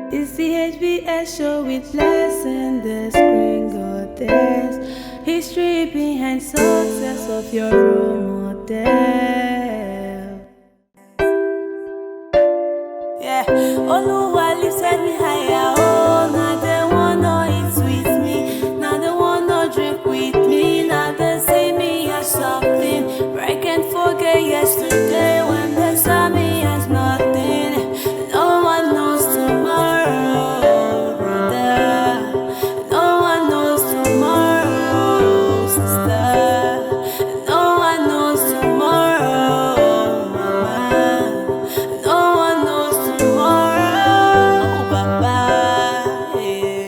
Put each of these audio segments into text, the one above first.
It's the HBS show with lesson the screen goddess. History behind success of your role model. Yeah, Oluwa lifted me higher. Oh, now they wanna eat with me. Now they wanna drink with me. Now they see me as something. But I can't forget yesterday when they saw me as nothing. No one knows tomorrow, brother. No one knows tomorrow, sister. No one knows tomorrow, mama. No one knows tomorrow, Baba. Yeah.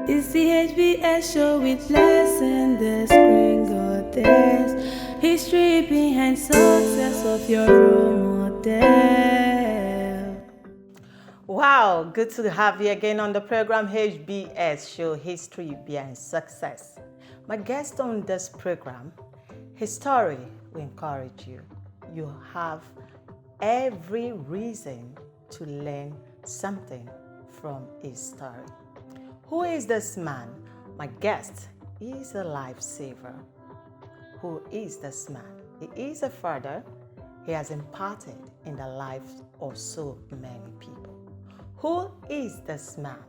It's the HBS show with lesson the screen goddess. History behind success of your role model. Wow, good to have you again on the program HBS show History Behind Success. My guest on this program, his story will encourage you. You have every reason to learn something from his story. Who is this man? My guest is a lifesaver. Who is this man? He is a father. He has imparted in the lives of so many people. Who is this man?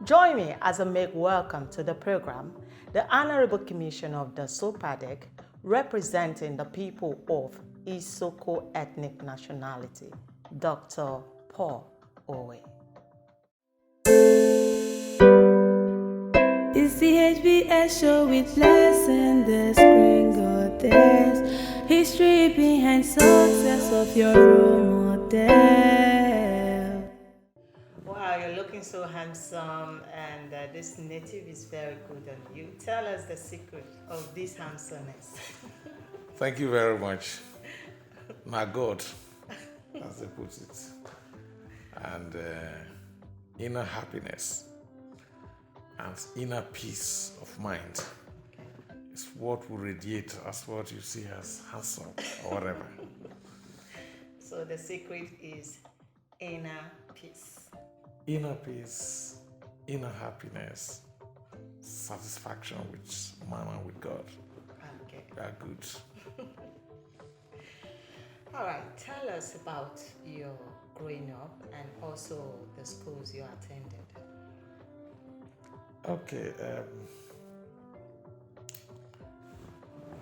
Join me as I make welcome to the program the Honorable Commissioner of Desopadec, representing the people of Isoko ethnic nationality, Dr. Paul Oweh. It's the HBS show with lesson the screen goddess. History behind success of your role model. Wow, you're looking so handsome, and this native is very good on you. Tell us the secret of this handsomeness. Thank you very much. My God, as they put it. And inner happiness and inner peace of mind is what will radiate as what you see as handsome or whatever. So the secret is inner peace. Inner peace, inner happiness, satisfaction with man and with God. Okay. They are good. All right. Tell us about your growing up and also the schools you attended. Okay.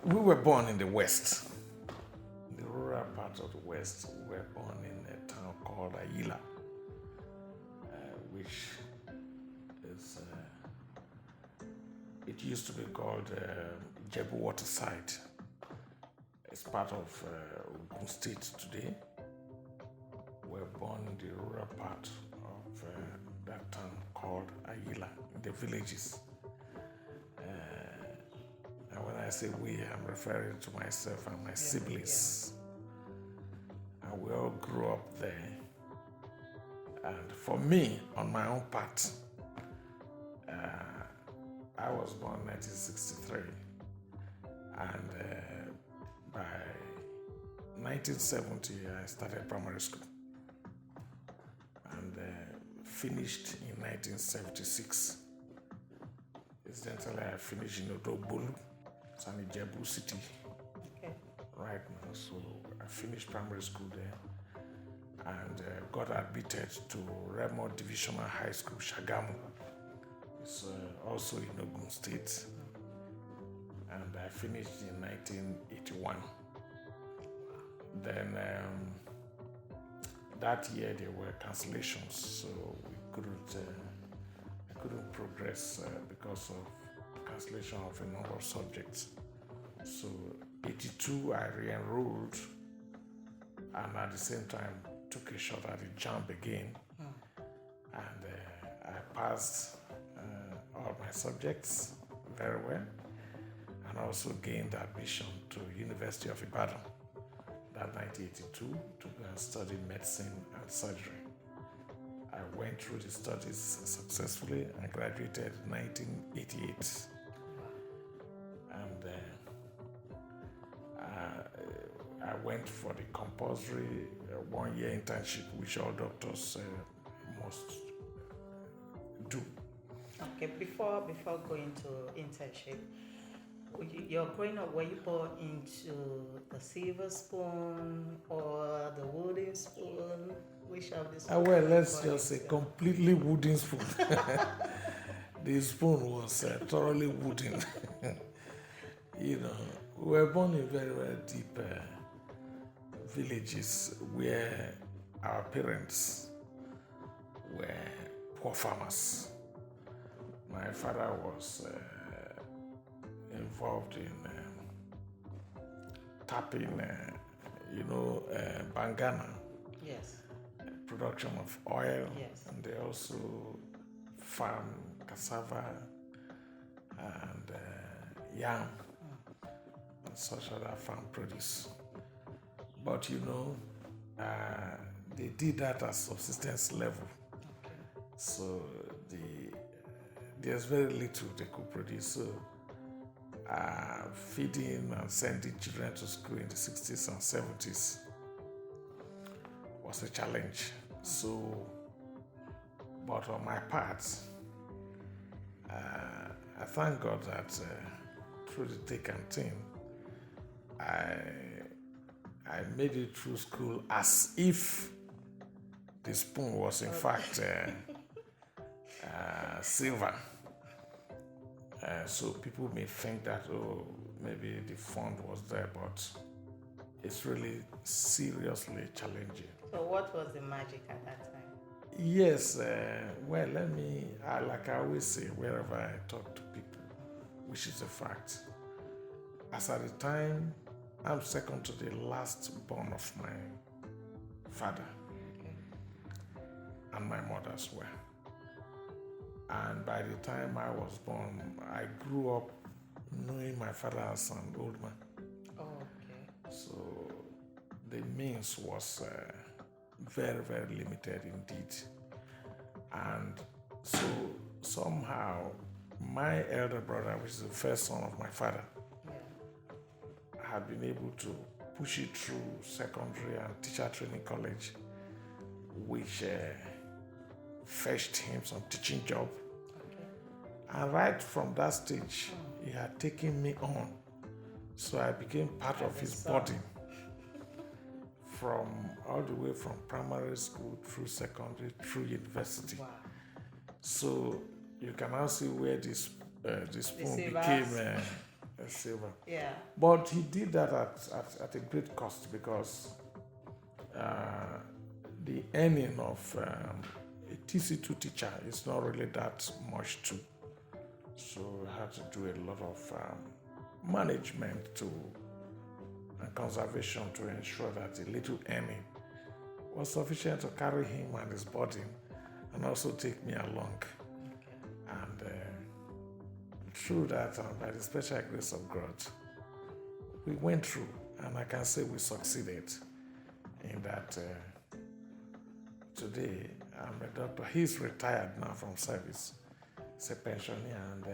We were born in the West, the rural part of the West. We were born in a town called Ayila, which it used to be called Jebu Waterside. It's part of Ogun State today. We're born in the rural part of that town called Ayila, in the villages. And when I say we, I'm referring to myself and my siblings. And we all grew up there. And for me, on my own part, I was born in 1963. And by 1970, I started primary school. And finished in 1976. Incidentally, I finished in Odobolu, it's in Ijebu City right now. So I finished primary school there and got admitted to Remo Divisional High School, Shagamu. It's also in Ogun State. And I finished in 1981. Then that year there were cancellations, so I couldn't progress because of cancellation of a number of subjects. So 82 I re-enrolled and at the same time took a shot at the JAMB again. And I passed all my subjects very well and also gained admission to University of Ibadan that 1982 to go and study medicine and surgery. I went through the studies successfully and graduated in 1988. And I went for the compulsory one-year internship, which all doctors must do. Okay, before going to internship, you're growing up, were you born into the silver spoon or the wooden spoon? Which of these? Well, let's just say completely wooden spoon. The spoon was thoroughly wooden. You know, we were born in very, very deep villages where our parents were poor farmers. My father was involved in tapping, Bangana. Yes. Production of oil. Yes. And they also farm cassava and yam and such other farm produce. But they did that at subsistence level. Okay. So there's very little they could produce. So feeding and sending children to school in the 60s and 70s was a challenge. So, but on my part, I thank God that through the thick and thin, I made it through school as if the spoon was in fact silver. So people may think that, maybe the fund was there, but it's really seriously challenging. So what was the magic at that time? Yes, well, like I always say, wherever I talk to people, which is a fact, as at the time, I'm second to the last born of my father and my mother as well. And by the time I was born, I grew up knowing my father as an old man. Oh, okay. So the means was very, very limited indeed. And so somehow my elder brother, which is the first son of my father, had been able to push it through secondary and teacher training college, which fetched him some teaching job. Okay. And right from that stage, he had taken me on. So I became part of his body from all the way from primary school through secondary, through university. Wow. So you can now see where this spoon became a silver. Yeah. But he did that at a great cost because the earning of a TC2 teacher is not really that much too. So I had to do a lot of management and conservation to ensure that the little earning was sufficient to carry him and his burden and also take me along. And through that, by the special grace of God, we went through, and I can say we succeeded in that. Today, I'm a doctor. He's retired now from service. He's a pensioner, and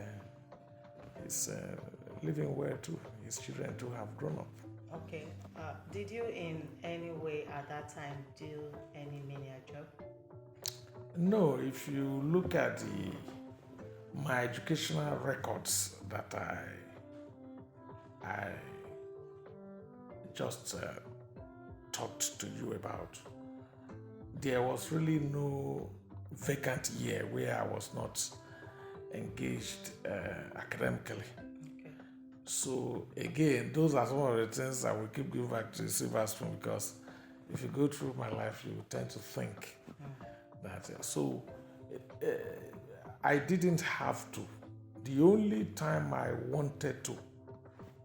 he's living well too. His children too have grown up. Okay. Did you in any way at that time do any menial job? No, if you look at my educational records that I just talked to you about, there was really no vacant year where I was not engaged academically. Okay. So again, those are some of the things that we keep going back to the silver spoon, because if you go through my life, you tend to think that. So I didn't have to. The only time I wanted to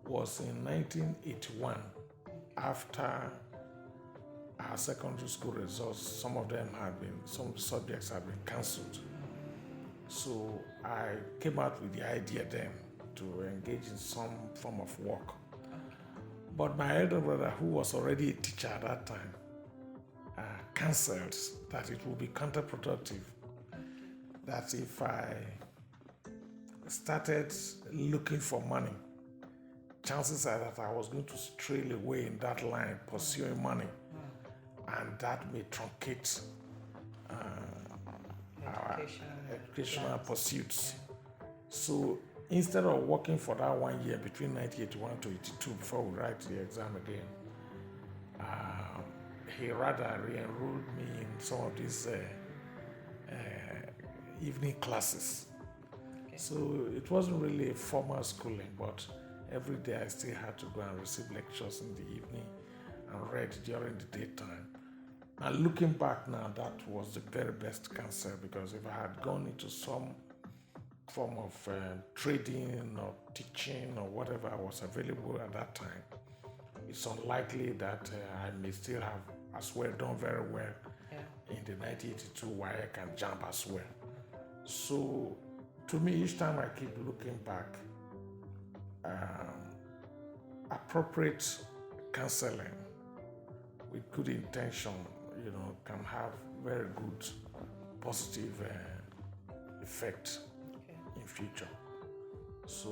was in 1981, after our secondary school results. Some of the subjects had been cancelled. So I came out with the idea then to engage in some form of work. But my elder brother, who was already a teacher at that time, cancelled that it would be counterproductive, that if I started looking for money, chances are that I was going to stray away in that line, pursuing money, and that may truncate our educational pursuits. So instead of working for that 1 year between 1981 to 82 before we write the exam again, he rather re-enrolled me in some of these evening classes. Okay. So it wasn't really a formal schooling, but every day I still had to go and receive lectures in the evening and read during the daytime. And looking back now, that was the very best counsel, because if I had gone into some form of trading or teaching or whatever was available at that time, it's unlikely that I may still have as well done very well in the 1982 WAEC and JAMB as well. So to me, each time I keep looking back, appropriate counseling with good intention, can have very good positive effect in future. So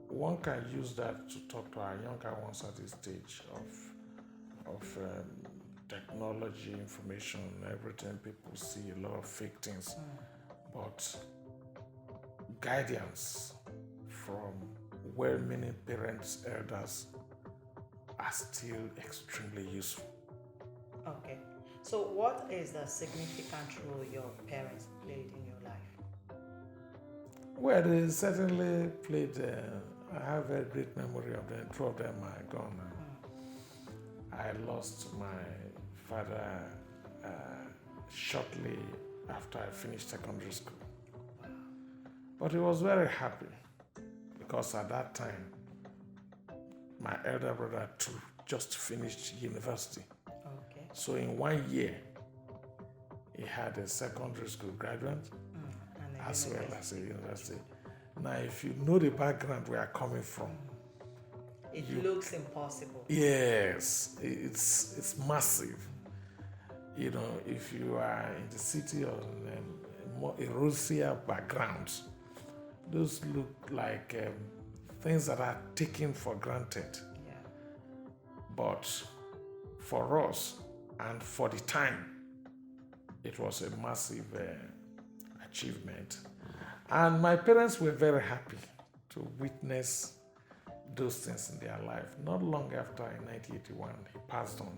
one can use that to talk to our younger ones at this stage of technology, information, everything. People see a lot of fake things, but guidance from well-meaning parents, elders are still extremely useful. Okay. So what is the significant role your parents played in your life? Well, they certainly played, I have a very great memory of them. Two of them are gone. I lost my father shortly after I finished secondary school. But he was very happy, because at that time, my elder brother too just finished university. Okay. So in 1 year, he had a secondary school graduate as well as a university. Now, if you know the background we are coming from, it looks impossible. Yes, it's massive. If you are in the city or a rosier background, those look like things that are taken for granted. Yeah. But for us and for the time, it was a massive achievement. And my parents were very happy to witness those things in their life. Not long after, in 1981, he passed on.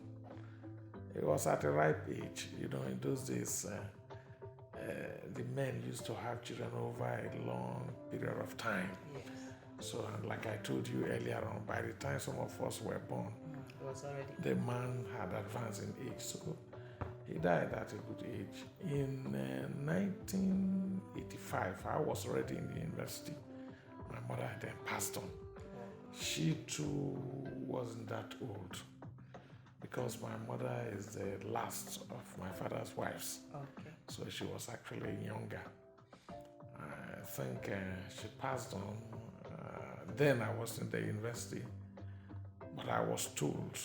It was at a ripe age. In those days, the men used to have children over a long period of time. Yes. So, and like I told you earlier on, by the time some of us were born, It was already the man had advanced in age. So He died at a good age. In 1985, I was already in the university. My mother had then passed on. She too wasn't that old because my mother is the last of my father's wives. Okay. So she was actually younger. I think she passed on. Then I was in the university, but I was told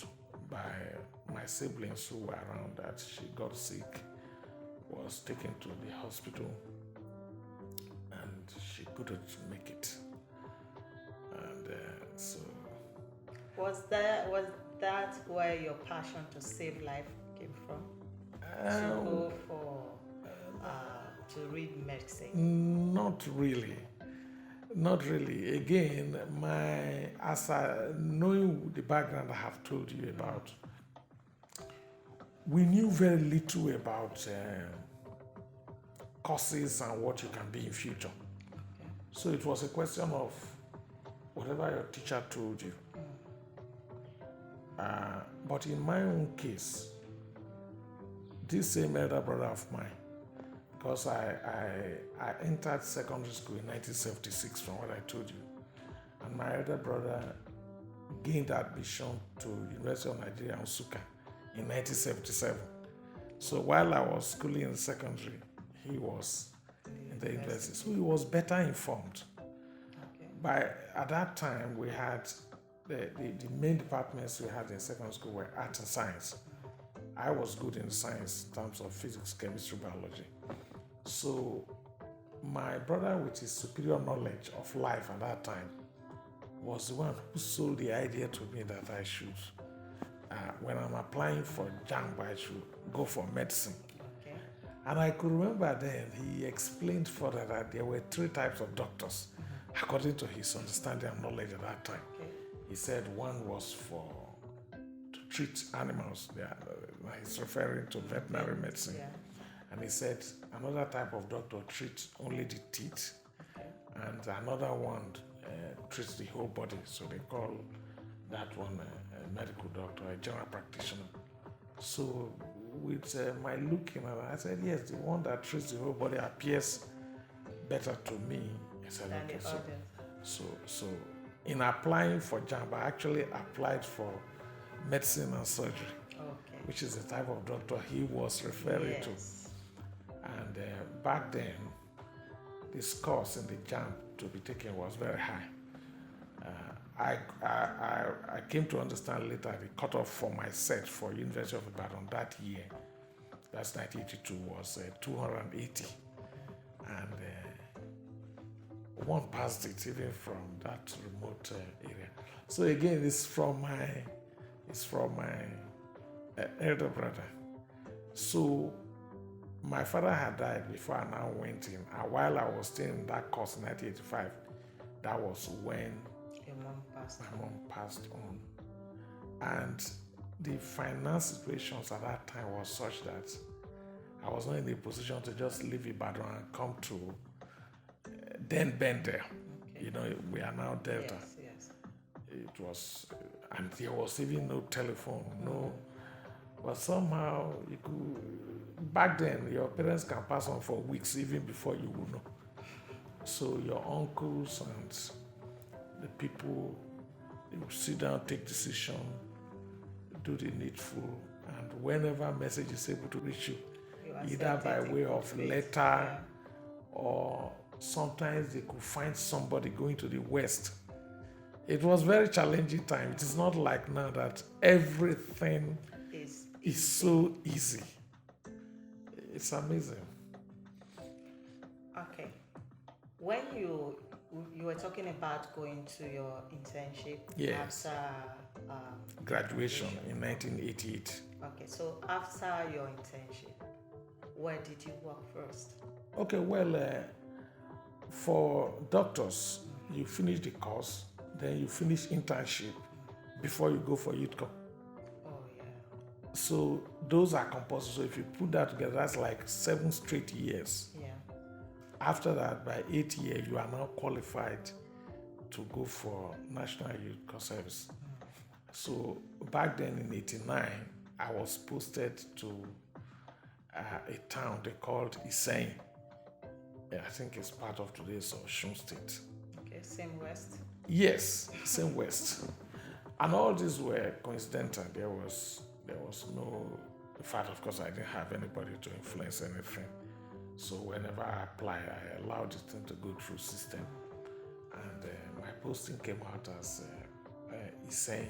by my siblings who were around that she got sick, was taken to the hospital, and she couldn't make it. And so. Was that where your passion to save life came from? To go for to read medicine? Not really. Not really. Again, as I knowing the background I have told you about, we knew very little about courses and what you can be in future. So it was a question of whatever your teacher told you. But in my own case, this same elder brother of mine, because I entered secondary school in 1976 from what I told you, and my elder brother gained admission to University of Nigeria, Nsukka in 1977. So while I was schooling in secondary, he was in the university. So he was better informed. Okay. At that time, we had the main departments we had in secondary school were art and science. I was good in science in terms of physics, chemistry, biology. So my brother, with his superior knowledge of life at that time, was the one who sold the idea to me that I should, when I'm applying for JAMB, I should go for medicine. Okay. And I could remember then he explained further that there were 3 types of doctors, according to his understanding and knowledge at that time. Okay. He said one was to treat animals. He's referring to veterinary medicine. Yeah. And he said another type of doctor treats only the teeth, okay, and another one treats the whole body. So they call that one a medical doctor, a general practitioner. So with my looking at it, I said, yes, the one that treats the whole body appears better to me. I said, okay. So in applying for JAMB, I actually applied for medicine and surgery, okay, which is the type of doctor he was referring to. And back then, the scores in the JAMB to be taken was very high. I came to understand later the cutoff for my set for University of Ibadan that year, that's 1982, was 280. And one passed it even from that remote area. So again, it's from my elder brother. So my father had died before I now went in. And while I was still in that course in 1985, that was when my mom passed on. And the finance situations at that time was such that I was not in a position to just leave Ibadan and come to then Bender. Okay. You know, we are now Delta. Yes. It was, and there was even no telephone, no. But somehow you could, back then your parents can pass on for weeks even before you will know. So your uncles and the people, they would sit down, take decision, do the needful, and whenever message is able to reach you either by way of letter or sometimes they could find somebody going to the west. It was very challenging time. It is not like now that everything is so easy. It's amazing. Okay. When you were talking about going to your internship, yes, after graduation in 1988. Okay, so after your internship, where did you work first? Okay, well, for doctors, you finish the course, then you finish internship before you go for youth corps. Oh, yeah. So those are compulsory. So if you put that together, that's like 7 straight years. Yeah. After that, by 8 years, you are now qualified to go for National Youth Corps Service. So back then in 89, I was posted to a town they called Isoko. Yeah, I think it's part of today's Osun State. Okay, same West. Yes, same West. And all these were coincidental. There was no, in fact, of course, I didn't have anybody to influence anything. So whenever I apply, I allowed it to go through system. And my posting came out as Isoko.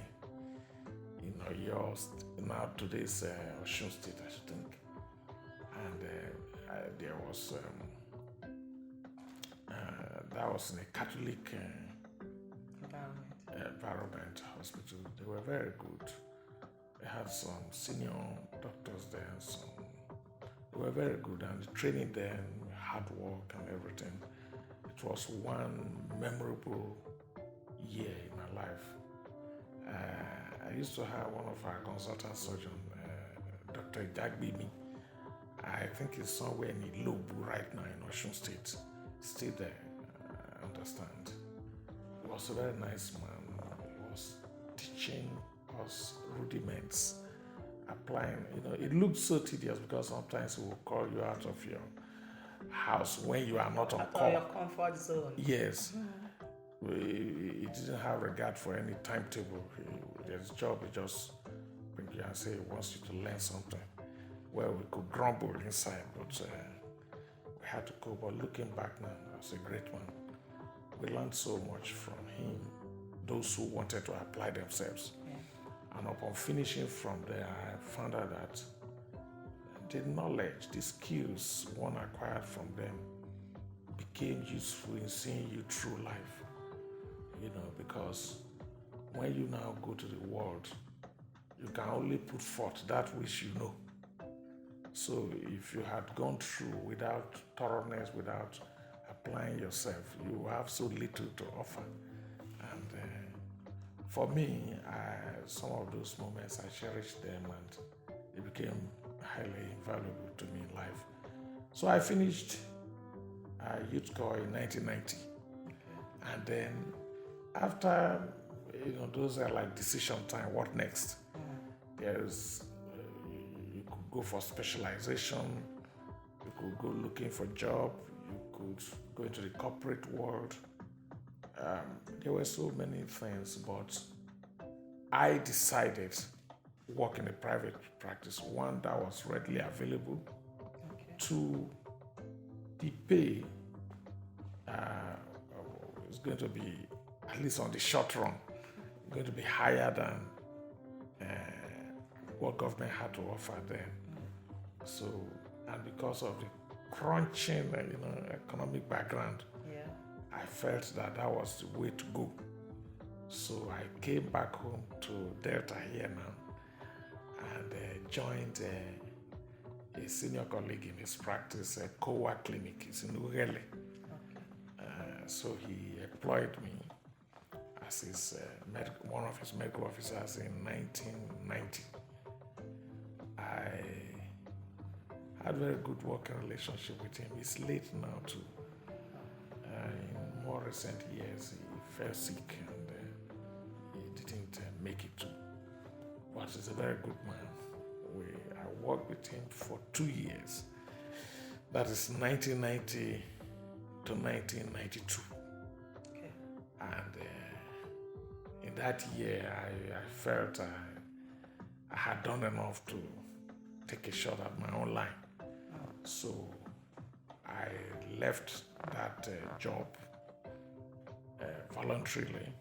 Yours now today's Osun State, I should think. And there was that was in a Catholic environment hospital. They were very good. They had some senior doctors there, they were very good, and the training there, hard work and everything. It was one memorable year in my life. I used to have one of our consultant surgeons, Dr. Jagbimi. I think he's somewhere in Ilobu right now in Osun State. Still there, I understand. He was a very nice man. He was teaching us rudiments, applying. It looked so tedious because sometimes he will call you out of your house when you are not on call. Your comfort zone. Yes. He didn't have regard for any timetable. His job, he just bring you and say he wants you to learn something. Well, we could grumble inside, but we had to go. But looking back now, he was a great man. We learned so much from him, those who wanted to apply themselves. Yeah. And upon finishing from there, I found out that the knowledge, the skills one acquired from them became useful in seeing you through life. Because when you now go to the world, you can only put forth that which you know. So if you had gone through without thoroughness, without applying yourself, you have so little to offer. And for me, some of those moments, I cherished them, and they became highly invaluable to me in life. So I finished Youth Corps in 1990. And then after, those are like decision time, what next? There's, you could go for specialization, you could go looking for job, you could go into the corporate world. There were so many things, but I decided to work in a private practice, one that was readily available. Two, the pay is going to be, at least on the short run, going to be higher than what government had to offer then. So, and because of the crunching, economic background, I felt that was the way to go. So I came back home to Delta here now and joined a senior colleague in his practice, Oweh clinic. It's in Oweh. So he employed me as his one of his medical officers in 1990. I had a very good working relationship with him. He's late now too. In more recent years, he fell sick and he didn't make it too. But he's a very good man. I worked with him for 2 years. That is 1990 to 1992. Okay. And in that year, I felt I had done enough to take a shot at my own line. So I left that job voluntarily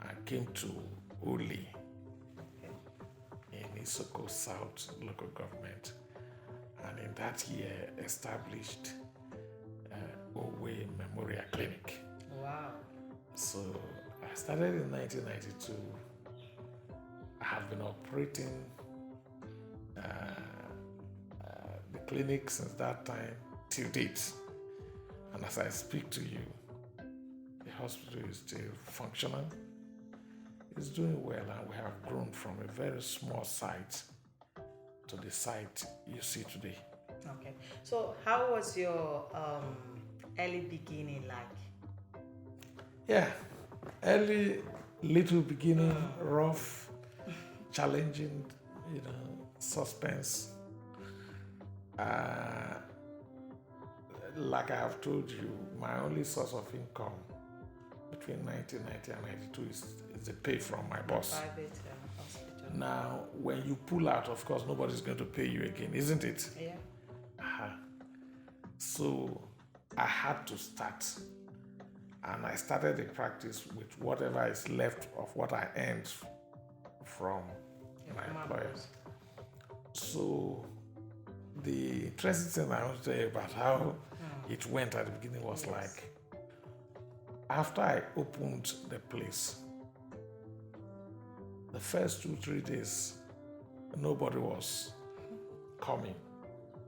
and came to Oweh in Isoko South local government, and in that year established Oweh Memorial Clinic. Wow. So I started in 1992. I have been operating the clinic since that time till date. And as I speak to you, the hospital is still functional. It's doing well, and we have grown from a very small site to the site you see today. Okay. So how was your early beginning like? Yeah, early, little beginning, rough, challenging, suspense. Like I have told you, my only source of income between 1990 and 92 is the pay from my boss. Private hospital. Now, when you pull out, of course, nobody's going to pay you again, isn't it? Yeah. So I had to start. And I started the practice with whatever is left of what I earned from my employers. So the interesting thing I want to tell you about how it went at the beginning was like, after I opened the place, the first 2-3 days, nobody was coming.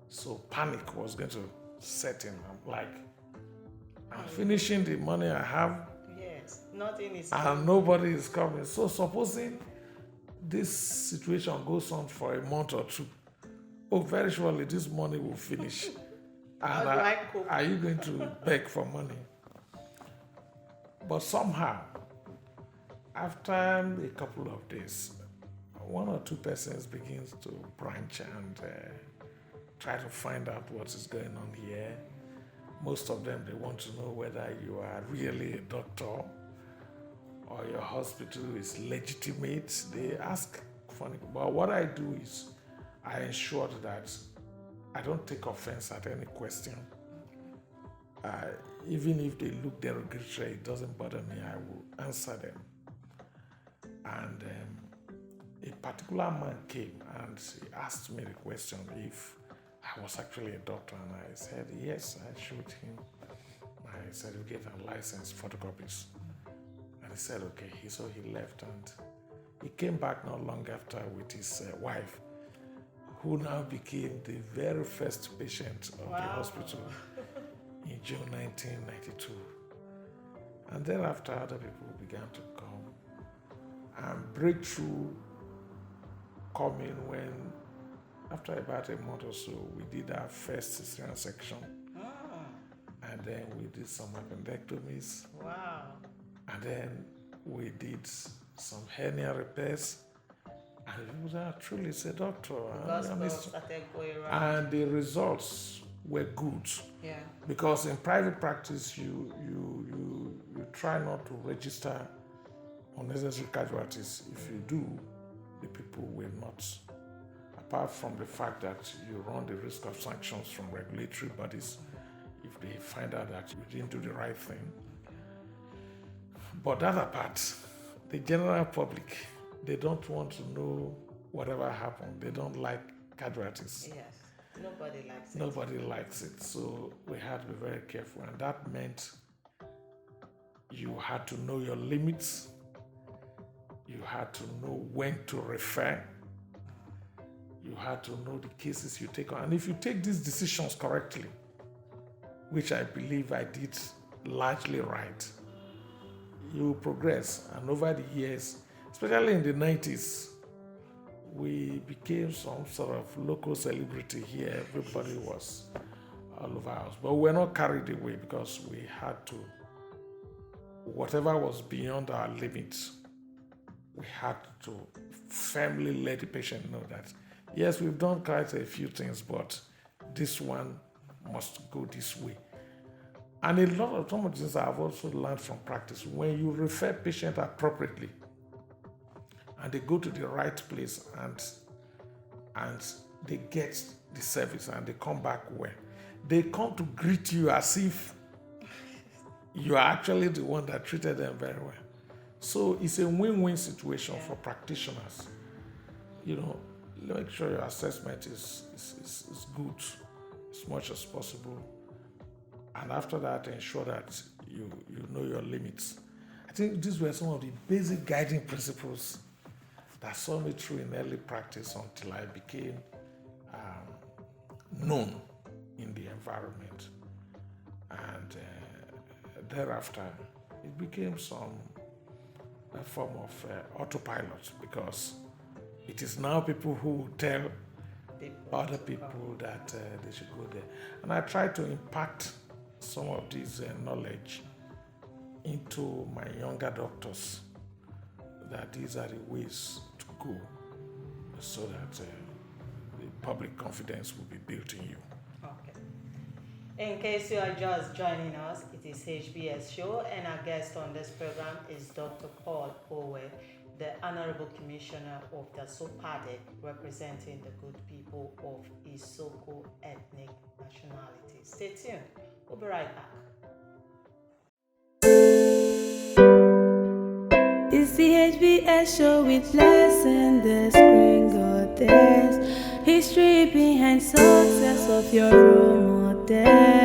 So panic was going to set in. I'm like, I'm finishing the money I have. Yes, nothing is. And nobody is coming. So supposing this situation goes on for a month or two, very surely this money will finish. And How do I cope? are you going to beg for money? But somehow, after a couple of days, 1 or 2 persons begins to branch and try to find out what is going on here. Most of them, they want to know whether you are really a doctor or your hospital is legitimate. They ask funny. But what I do is I ensure that I don't take offense at any question. Even if they look derogatory, it doesn't bother me. I will answer them. And a particular man came and he asked me the question if I was actually a doctor, and I said yes. I showed him my certificate and license photocopies, and he said okay. So he left, and he came back not long after with his wife, who now became the very first patient of the hospital in June 1992. And thereafter, other people began to come, and breakthrough coming when, after about a month or so, we did our first cesarean section. And then we did some appendectomies. Wow. And then we did some hernia repairs. And people said, truly, say, doctor. Started going around. And the results were good. Yeah. Because in private practice, you try not to register unnecessary casualties. If you do, the people will not. Apart from the fact that you run the risk of sanctions from regulatory bodies if they find out that you didn't do the right thing. But that apart, the general public, they don't want to know whatever happened. They don't like casualties. Yes. Nobody likes it. Nobody likes it. So we had to be very careful. And that meant you had to know your limits. You had to know when to refer. You had to know the cases you take on. And if you take these decisions correctly, which I believe I did largely right, you will progress. And over the years, especially in the 90s, we became some sort of local celebrity here. Everybody was all over us. But we were not carried away because we had to, whatever was beyond our limits, we had to firmly let the patient know that, yes, we've done quite a few things, but this one must go this way. And a lot of some of the things I've also learned from practice, when you refer patient appropriately, and they go to the right place and they get the service and they come back well, they come to greet you as if you are actually the one that treated them very well. So it's a win-win situation for practitioners. You know, make sure your assessment is good as much as possible. And after that, ensure that you know your limits. I think these were some of the basic guiding principles that saw me through in early practice until I became known in the environment. And thereafter, it became a form of autopilot, because it is now people who tell other people that they should go there. And I try to impact some of this knowledge into my younger doctors, that these are the ways to go so that the public confidence will be built in you. Okay. In case you are just joining us, it is HBS show, and our guest on this program is Dr. Paul Oweh, the Honorable Commissioner of Desopadec, representing the good people of Isoko ethnic nationality. Stay tuned. We'll be right back. It's the HBS show with lesson the screen goddess. History behind success of your role model.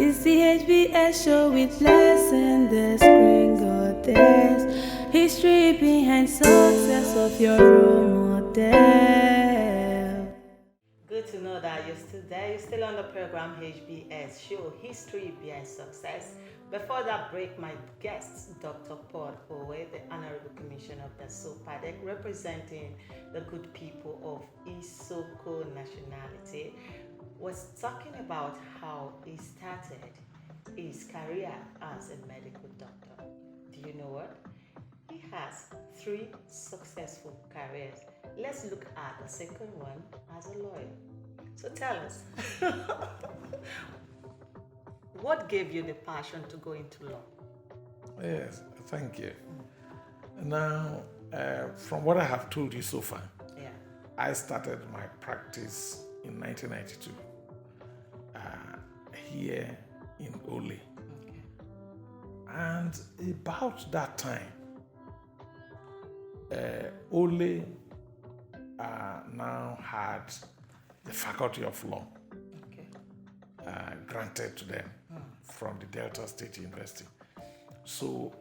It's the HBS show with lesson the screen goddess. History behind success of your role model. Good to know that you're still there. You're still on the program HBS show, History Behind Success. Before that break, my guest, Dr. Paul Oweh, the Honorable Commissioner of Desopadec, representing the good people of Isoko Nationality, was talking about how he started his career as a medical doctor. Do you know what? He has 3 successful careers. Let's look at the second one as a lawyer. So tell us, what gave you the passion to go into law? Yes, thank you. Now, from what I have told you so far, Yeah. I started my practice in 1992 here in Oweh. Okay. And about that time, Oweh now had the Faculty of Law Okay. granted to them from the Delta State University. So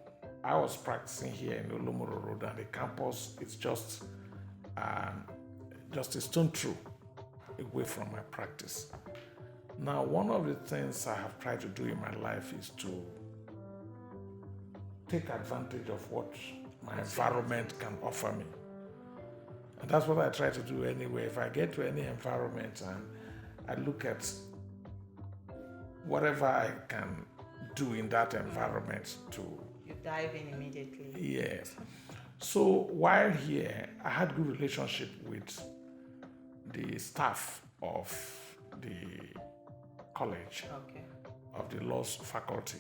I was practicing here in Olomoro Road, and the campus is just a stone throw away from my practice. Now, one of the things I have tried to do in my life is to take advantage of what my environment can offer me. And that's what I try to do anyway. If I get to any environment and I look at whatever I can do in that environment to... You dive in immediately. Yes. So while here, I had good relationship with the staff of the college. Okay. of the law faculty.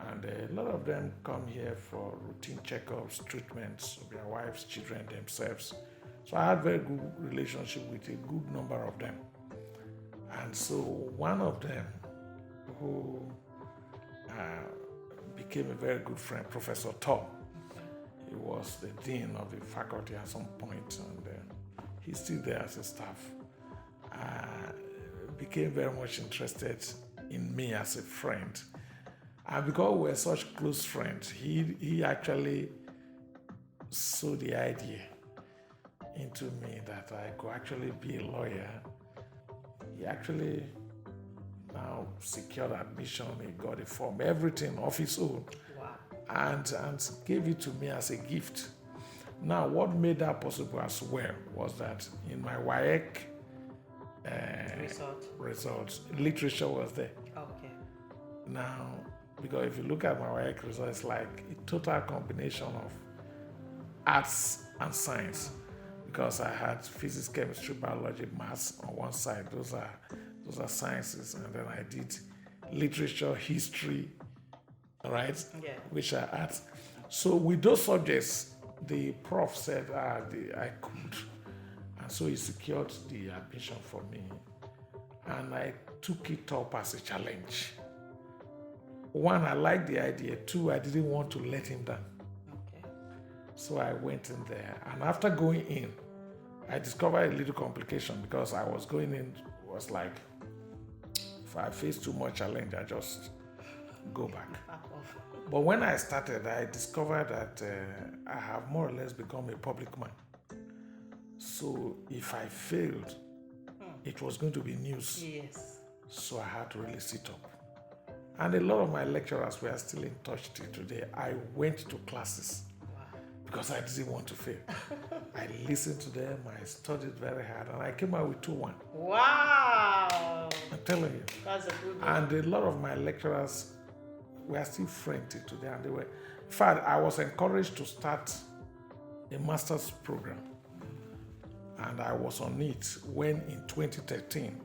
And a lot of them come here for routine checkups, treatments of their wives, children, themselves. So I had very good relationship with a good number of them. And so one of them who became a very good friend, Professor Tom, he was the dean of the faculty at some point, and he's still there as a staff. Became very much interested in me as a friend. And because we were such close friends, he actually saw the idea into me that I could actually be a lawyer. He actually now secured admission, he got a form, everything of his own. Wow. And gave it to me as a gift. Now, what made that possible as well was that in my WAEC results, literature was there. Okay. Now, because if you look at my WAEC results, it's like a total combination of arts and science. Because I had physics, chemistry, biology, maths on one side. Those are sciences, and then I did literature, history, right? Yeah. Which are arts. So with those subjects, the prof said I could, and so he secured the admission for me, and I took it up as a challenge. One, I liked the idea. Two, I didn't want to let him down. Okay. So I went in there, and after going in, I discovered a little complication because I was going in, was like, if I face too much challenge, I just go back. But when I started, I discovered that I have more or less become a public man. So if I failed, it was going to be news. Yes. So I had to really sit up. And a lot of my lecturers were still in touch till today. I went to classes because I didn't want to fail. I listened to them, I studied very hard, and I came out with 2-1. Wow! I'm telling you. That's a good one. And a lot of my lecturers were still friends till today, and they were. In fact, I was encouraged to start a master's program, and I was on it when in 2013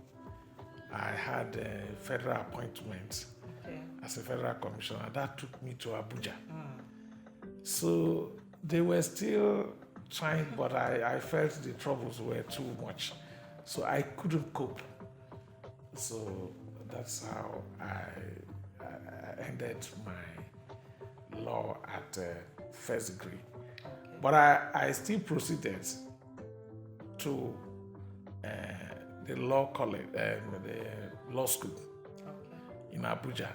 I had a federal appointment as a federal commissioner. That took me to Abuja. So they were still trying, but I felt the troubles were too much. So I couldn't cope. So that's how I ended my law at first degree. But I still proceeded to the law college, the law school in Abuja.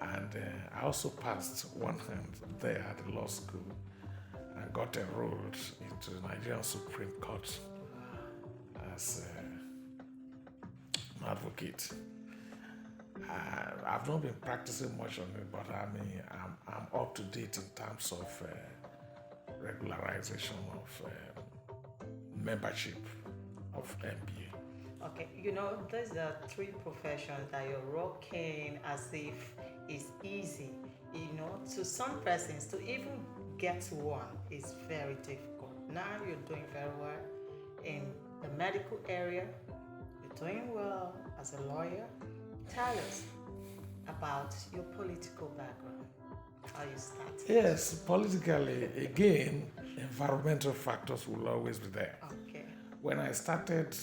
And I also passed one hand there at the law school and got enrolled into the Nigerian Supreme Court as an advocate. I've not been practicing much on it, but I mean, I'm up to date in terms of regularization of membership of MBA. Okay, you know, there's the 3 professions that you're rocking as if it's easy. You know, to some persons, to even get to one is very difficult. Now you're doing very well in the medical area. You're doing well as a lawyer. Tell us about your political background, how you started. Yes, politically, again, environmental factors will always be there. Okay. When I started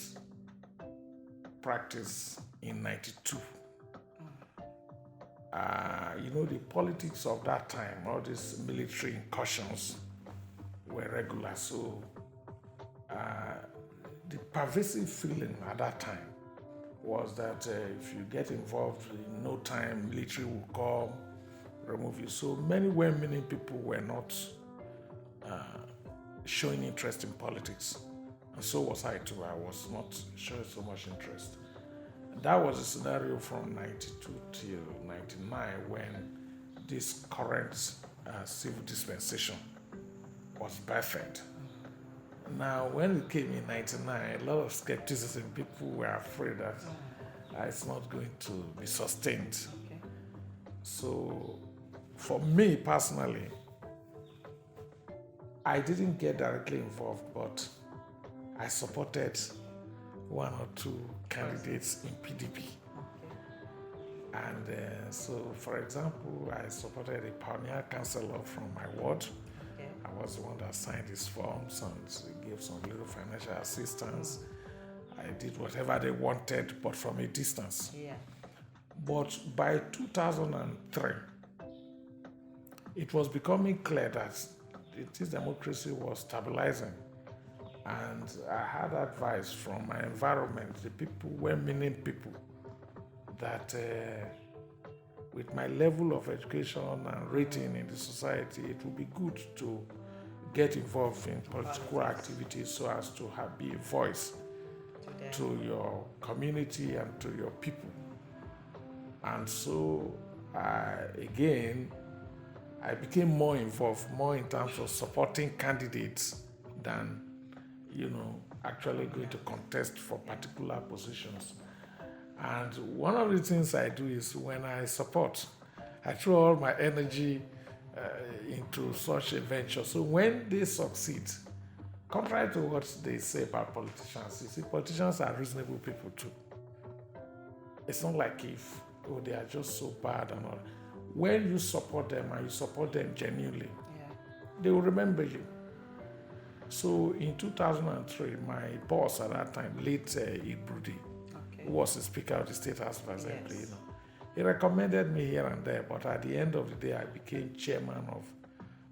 practice in 92, you know, the politics of that time, all these military incursions were regular. So the pervasive feeling at that time was that if you get involved, in no time, military will come, remove you. So many well-meaning people were not showing interest in politics. And so was I too. I was not showing so much interest. That was the scenario from 92 till 99 when this current civil dispensation was birthed. Now, when it came in 99, a lot of skepticism, people were afraid that it's not going to be sustained. Okay. So, for me personally, I didn't get directly involved, but I supported 1 or 2 candidates in PDP. And so, for example, I supported a pioneer counselor from my ward. Okay. I was the one that signed his forms and gave some little financial assistance. I did whatever they wanted, but from a distance. Yeah. But by 2003, it was becoming clear that this democracy was stabilizing. And I had advice from my environment, the people, well-meaning people, that with my level of education and rating in the society, it would be good to get involved in political activities so as to be a voice to your community and to your people. And so, again, I became more involved, more in terms of supporting candidates than, actually going to contest for particular positions. And one of the things I do is when I support, I throw all my energy into such a venture. So when they succeed, contrary to what they say about politicians, you see, politicians are reasonable people too. It's not like they are just so bad and all. When you support them and you support them genuinely, they will remember you. So in 2003, my boss at that time, late Ibrudi, who was the Speaker of the State House of Assembly, he recommended me here and there, but at the end of the day, I became chairman of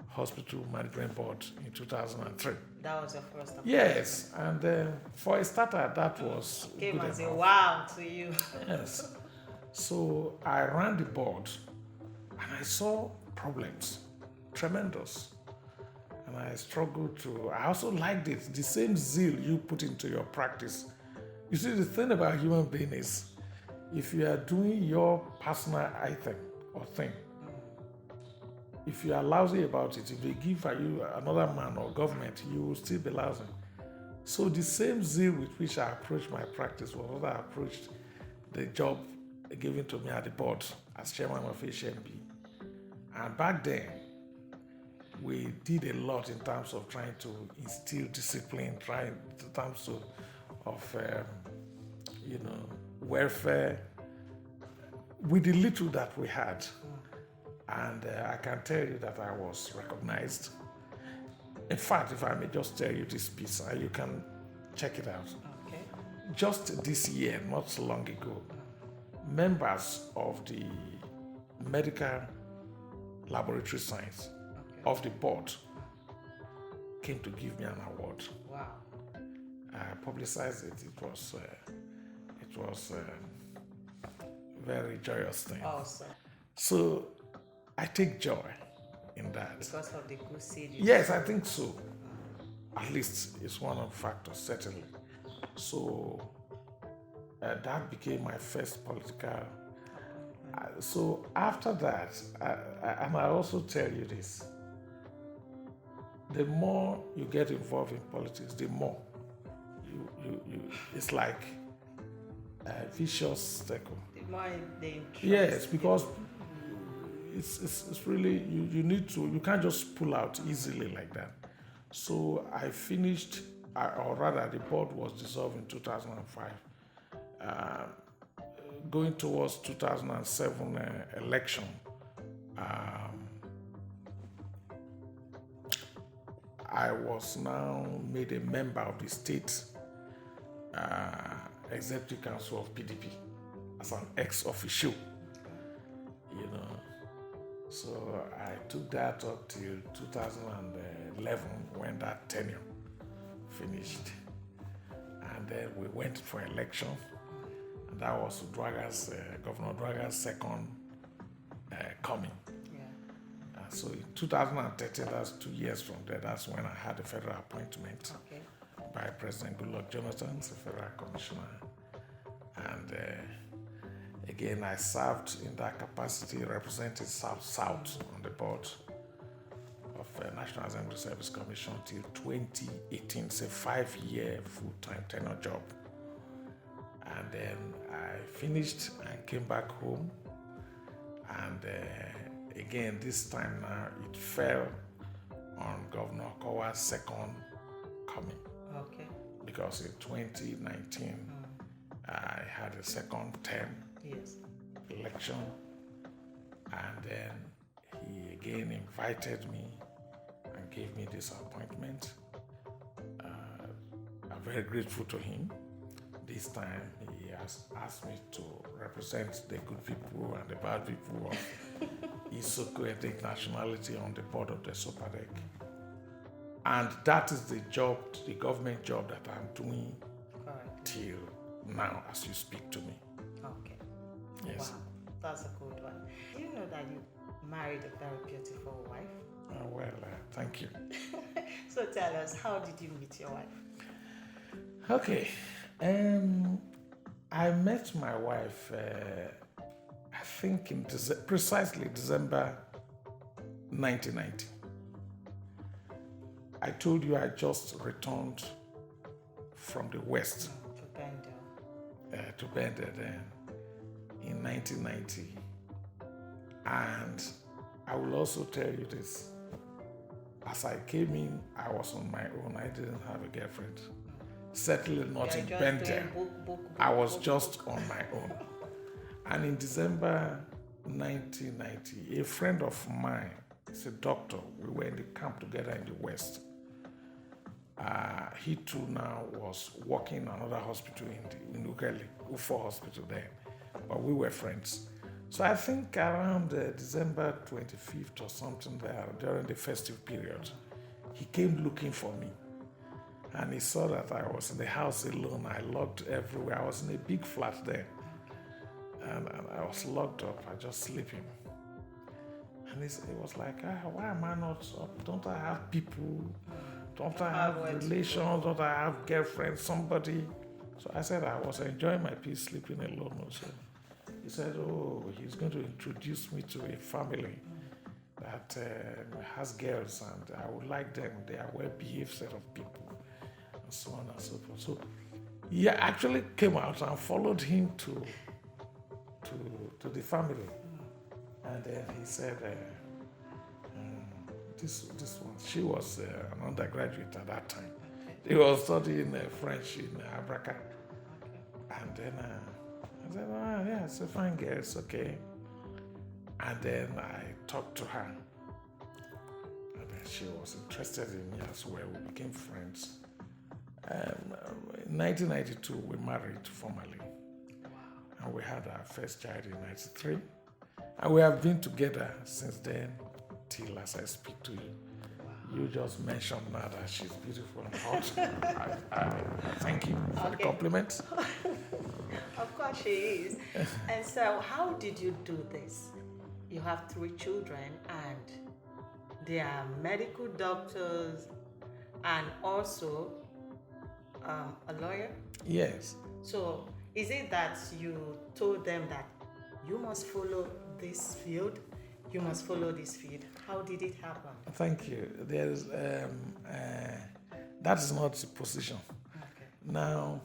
Hospital Management Board in 2003. That was your first appointment. Yes, and for a starter, that was Came good as a enough. wow to you. Yes. So I ran the board and I saw problems, tremendous. And I struggled I also liked it, the same zeal you put into your practice. You see, the thing about human being is, if you are doing your personal item or thing, if you are lousy about it, if they give you another man or government, you will still be lousy. So the same zeal with which I approached my practice was what I approached the job given to me at the board as chairman of HMB. And back then, we did a lot in terms of trying to instill discipline, trying in terms of welfare, with the little that we had. And I can tell you that I was recognized. In fact, if I may just tell you this piece, you can check it out. Okay. Just this year, not so long ago, members of the medical laboratory science of the board came to give me an award. Wow. I publicized it. It was a very joyous thing. Awesome. So I take joy in that. Because of the good seed. Yes, I think so. At least it's one of the factors, certainly. So that became my first political. So after that, and I also tell you this, the more you get involved in politics, the more it's like a vicious circle. The more they interest. Yes, because it's really, you can't just pull out easily like that. So I finished, or rather the board was dissolved in 2005. Going towards 2007 election, I was now made a member of the state executive council of PDP as an ex-officio, So I took that up till 2011 when that tenure finished. And then we went for election. And that was Governor Draga's second coming. Yeah. So in 2013, that's 2 years from there, that's when I had a federal appointment by President Goodluck Jonathan as a federal commissioner. And again, I served in that capacity, representing South on the board of National Assembly Service Commission till 2018. It's a 5-year full-time tenure job. And then I finished and came back home. And again, this time now, it fell on Governor Kowa's second coming. Okay. Because in 2019, I had a second term. Yes. election. And then he again invited me and gave me this appointment. I'm very grateful to him. This time he has asked me to represent the good people and the bad people of Isoko ethnic nationality on the board of Desopadec. And that is the job, the government job that I'm doing till now as you speak to me. Okay. Yes. Wow, that's a good one. Do you know that you married a very beautiful wife? Thank you. So tell us, how did you meet your wife? Okay. I met my wife, I think in precisely December 1990. I told you I just returned from the West to Bender then in 1990. And I will also tell you this. As I came in, I was on my own. I didn't have a girlfriend. Certainly not in Bender. I was just on my own. And in December 1990, a friend of mine, he's a doctor, we were in the camp together in the West. He too now was working in another hospital in Ukele, Ufo Hospital then, but we were friends. So I think around December 25th or something there, during the festive period, he came looking for me. And he saw that I was in the house alone. I locked everywhere. I was in a big flat there. And I was locked up. I just sleeping. And he was like, why am I not up? Don't I have people? Don't I have relations? Don't I have girlfriends, somebody? So I said I was enjoying my peace sleeping alone also. He said, he's going to introduce me to a family that has girls and I would like them. They are well-behaved set of people and so on and so forth. So he actually came out and followed him to the family. And then he said, this one, she was an undergraduate at that time. He was studying French in Abraka. And then I said, yeah, it's a fine girl, it's okay. And then I talked to her. And then she was interested in me as well. We became friends. In 1992, we married formally. And we had our first child in 93. And we have been together since then till as I speak to you. You just mentioned now that she's beautiful and hot. I thank you for the compliment. Of course she is. And so how did you do this? You have 3 children and they are medical doctors and also a lawyer? Yes. So is it that you told them that you must follow this field? You must follow this field. How did it happen? Thank you. There's that is not the position. Okay. Now,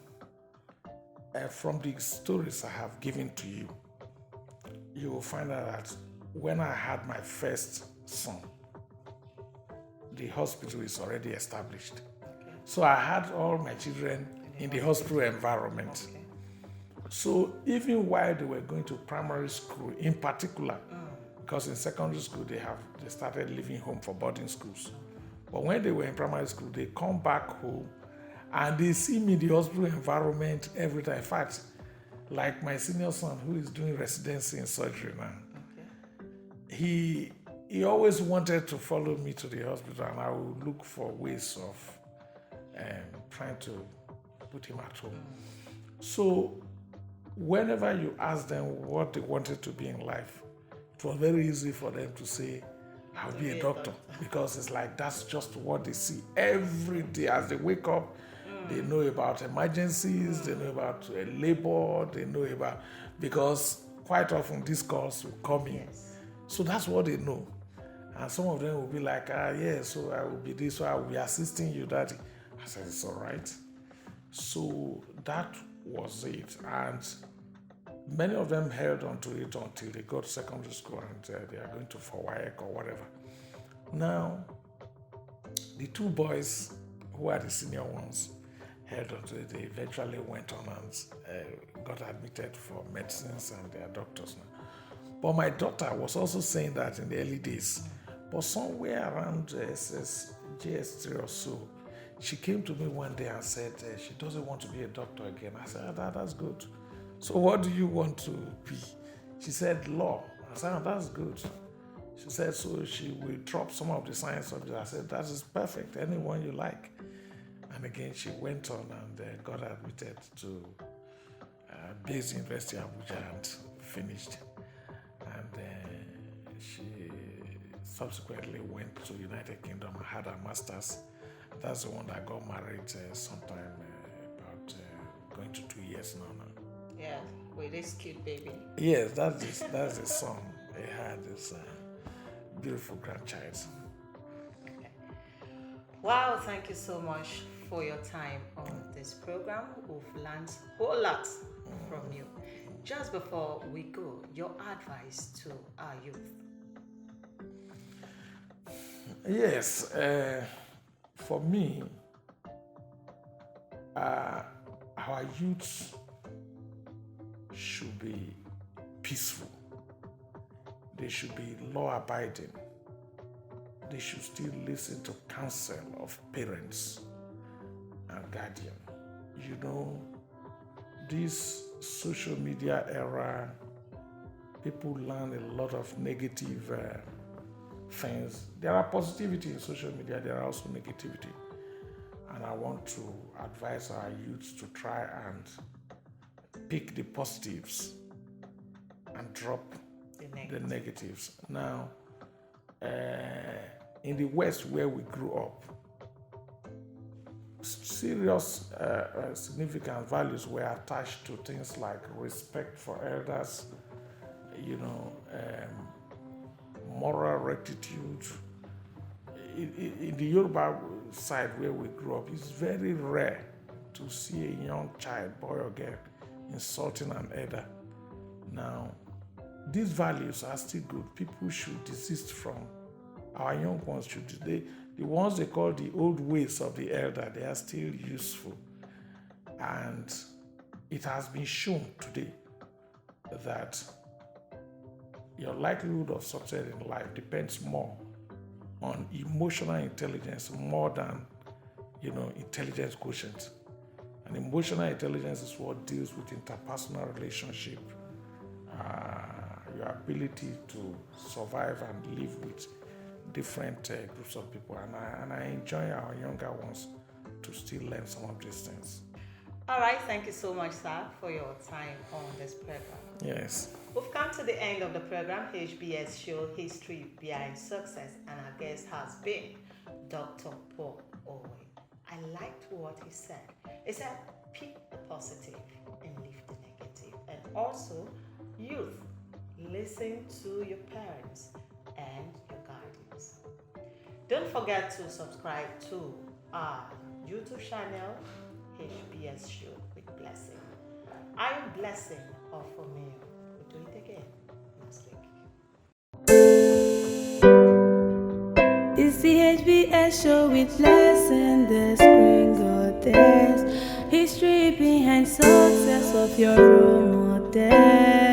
from the stories I have given to you, you will find out that when I had my first son, the hospital is already established. Okay. So I had all my children in the hospital environment. Okay. So even while they were going to primary school in particular, because in secondary school they started leaving home for boarding schools. But when they were in primary school, they come back home and they see me in the hospital environment every time. In fact, like my senior son who is doing residency in surgery now, he always wanted to follow me to the hospital and I would look for ways of trying to put him at home. So whenever you ask them what they wanted to be in life, it was very easy for them to say, I'll be a doctor, because it's like that's just what they see every day as they wake up. They know about emergencies, they know about labor, they know about, because quite often these calls will come in. Yes. So that's what they know. And some of them will be like, yeah, so I will be this, so I will be assisting you, Daddy. I said, it's all right. So that was it. And many of them held on to it until they got to secondary school and they are going to Oweh or whatever. Now, the 2 boys who are the senior ones held on to it. They eventually went on and got admitted for medicines, and they are doctors now. But my daughter was also saying that in the early days. But somewhere around JS3 or so, she came to me one day and said she doesn't want to be a doctor again. I said, that's good. So what do you want to be? She said, law. I said, that's good. She said, so she will drop some of the science subjects. I said, that is perfect, anyone you like. And again, she went on and got admitted to Base University Abuja and finished. And she subsequently went to United Kingdom and had her master's. That's the one that got married sometime about going to 2 years now. Yeah, with this cute baby. Yes, that's the son. He had this beautiful grandchild. Wow, thank you so much for your time on this program. We've learned a whole lot from you. Just before we go, your advice to our youth. Yes, for me, our youth should be peaceful. They should be law-abiding. They should still listen to counsel of parents and guardian. You know, this social media era, people learn a lot of negative things. There are positivity in social media, there are also negativity. And I want to advise our youth to try and pick the positives and drop the negatives. Now, in the West where we grew up, serious significant values were attached to things like respect for elders, moral rectitude. In the Yoruba side where we grew up, it's very rare to see a young child, boy or girl, insulting an elder. Now, these values are still good. People should desist from. Our young ones should. The ones they call the old ways of the elder, they are still useful. And it has been shown today that your likelihood of success in life depends more on emotional intelligence more than, intelligence quotient. And emotional intelligence is what deals with interpersonal relationship, your ability to survive and live with different groups of people. And I enjoy our younger ones to still learn some of these things. All right, thank you so much, sir, for your time on this program. Yes. We've come to the end of the program, HBS Show History Behind Success, and our guest has been Dr. Paul Oweh. I liked what he said. He said, pick the positive and leave the negative. And also, youth, listen to your parents and your guardians. Don't forget to subscribe to our YouTube channel, HBS Show with Blessing. I am Blessing of Omeo. We'll do it again next week. It's the HBS show with Blessing, the screen goddess. History behind success of your role model.